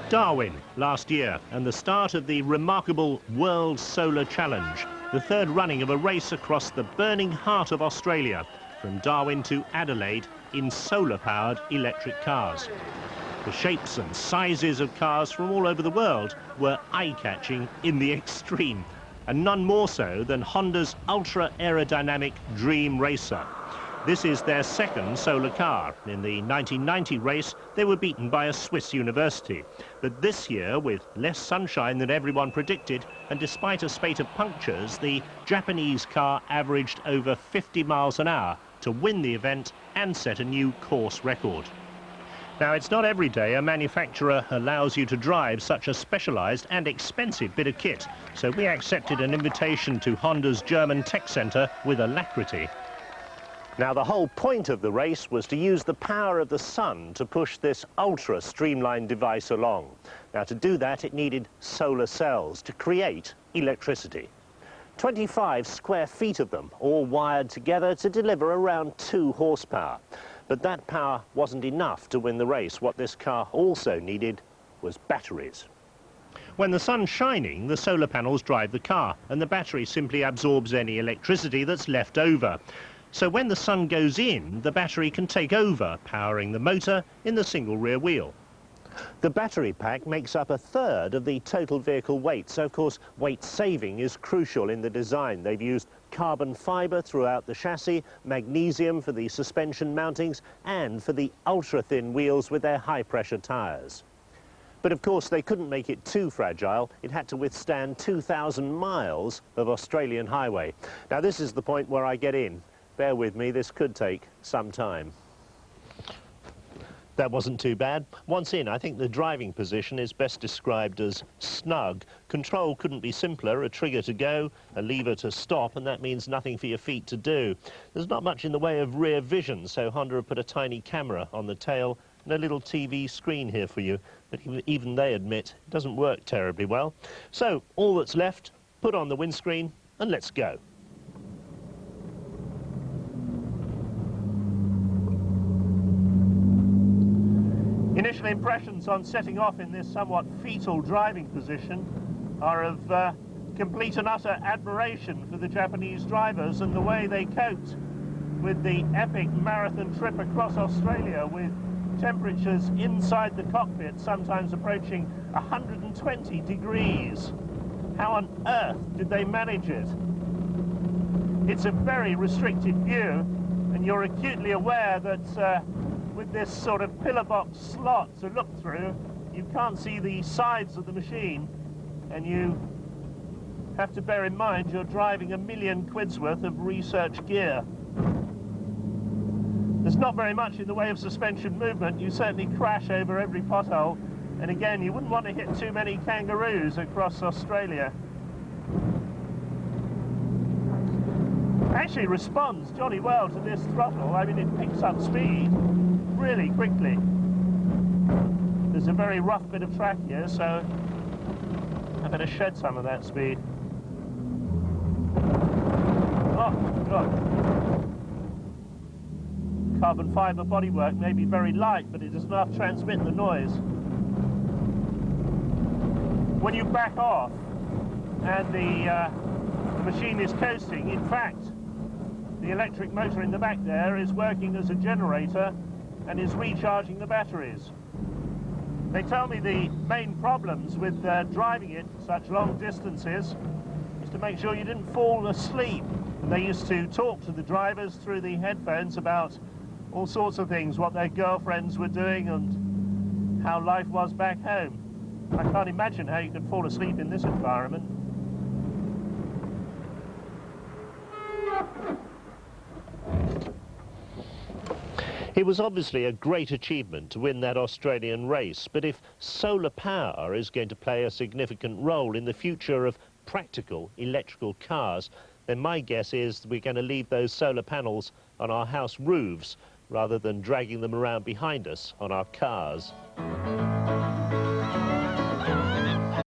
Darwin last year, and the start of the remarkable World Solar Challenge, the third running of a race across the burning heart of Australia, from Darwin to Adelaide in solar-powered electric cars. The shapes and sizes of cars from all over the world were eye-catching in the extreme, and none more so than Honda's ultra-aerodynamic Dream Racer. This is their second solar car. In the 1990 race, they were beaten by a Swiss university. But this year, with less sunshine than everyone predicted, and despite a spate of punctures, the Japanese car averaged over 50 miles an hour to win the event and set a new course record. Now, it's not every day a manufacturer allows you to drive such a specialised and expensive bit of kit, so we accepted an invitation to Honda's German tech centre with alacrity. Now, the whole point of the race was to use the power of the sun to push this ultra-streamlined device along. Now, to do that, it needed solar cells to create electricity. 25 square feet of them, all wired together to deliver around 2 horsepower. But that power wasn't enough to win the race. What this car also needed was batteries. When the sun's shining, the solar panels drive the car, and the battery simply absorbs any electricity that's left over. So when the sun goes in, the battery can take over, powering the motor in the single rear wheel. The battery pack makes up a third of the total vehicle weight, so of course weight saving is crucial in the design. They've used carbon fibre throughout the chassis, magnesium for the suspension mountings, and for the ultra-thin wheels with their high-pressure tyres. But of course they couldn't make it too fragile. It had to withstand 2,000 miles of Australian highway. Now this is the point where I get in. Bear with me, this could take some time. That wasn't too bad. Once in, I think the driving position is best described as snug. Control couldn't be simpler, a trigger to go, a lever to stop, and that means nothing for your feet to do. There's not much in the way of rear vision, so Honda have put a tiny camera on the tail and a little TV screen here for you, but even they admit it doesn't work terribly well. So all that's left, put on the windscreen and let's go. Initial impressions on setting off in this somewhat fetal driving position are of complete and utter admiration for the Japanese drivers and the way they coped with the epic marathon trip across Australia with temperatures inside the cockpit sometimes approaching 120 degrees. How on earth did they manage it? It's a very restricted view, and you're acutely aware that with this sort of pillar box slot to look through, you can't see the sides of the machine, and you have to bear in mind you're driving £1 million worth of research gear. There's not very much in the way of suspension movement. You certainly crash over every pothole, and again, you wouldn't want to hit too many kangaroos across Australia. Actually responds jolly well to this throttle. I mean, it picks up speed really quickly. There's a very rough bit of track here, so I better shed some of that speed. Oh, God. Carbon fibre bodywork may be very light, but it does not transmit the noise. When you back off and the machine is coasting, in fact, the electric motor in the back there is working as a generator and is recharging the batteries. They tell me the main problems with driving it such long distances is to make sure you didn't fall asleep. And they used to talk to the drivers through the headphones about all sorts of things, what their girlfriends were doing and how life was back home. I can't imagine how you could fall asleep in this environment. It was obviously a great achievement to win that Australian race, but if solar power is going to play a significant role in the future of practical electrical cars, then my guess is we're going to leave those solar panels on our house roofs rather than dragging them around behind us on our cars.